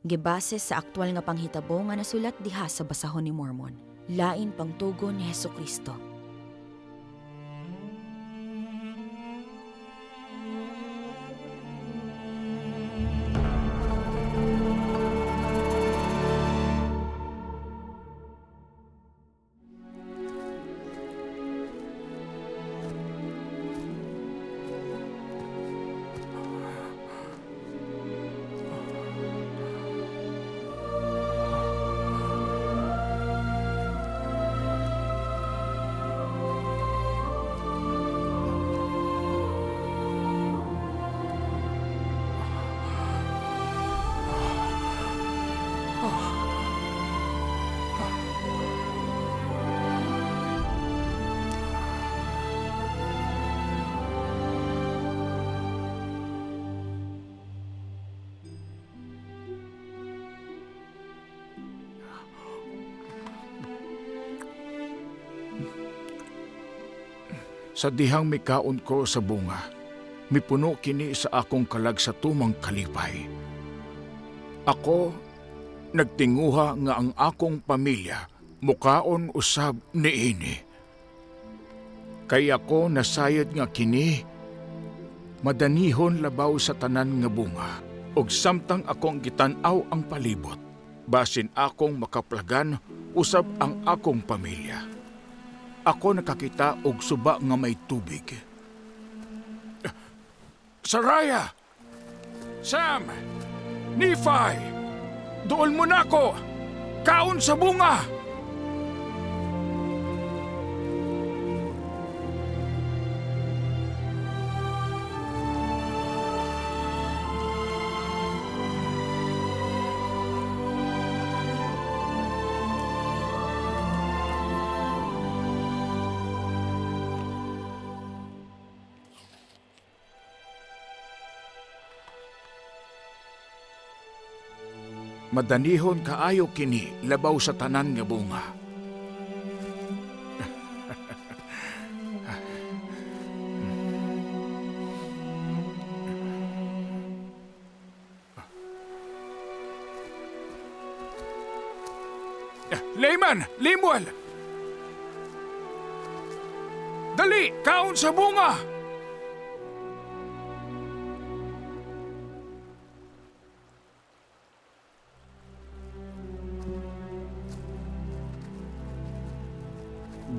Gibase sa aktwal nga panghitabo nga nasulat diha sa basahon ni Mormon. Lain pangtugon ni Hesukristo. Sa dihang mikaon ko sa bunga, mipuno kini sa akong kalag sa tumang kalipay. Ako, nagtinguha nga ang akong pamilya, mukaon usab niini. Kay ako nasayad nga kini, madanihon labaw sa tanan nga bunga, og samtang akong gitan-aw ang palibot, basin akong makaplagan usab ang akong pamilya. Ako nakakita og suba nga may tubig. Sariah! Sam! Nephi! Duol mo na ako! Kaon sa bunga! Madanihon kaayo kini labaw sa tanan nga bunga. Leman! Lemuel! Dali! Kaon sa bunga!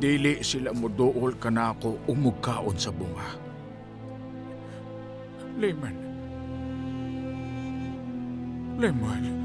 Dili sila muduol ka na ako umugkaon sa bunga. Leman. Lemuel.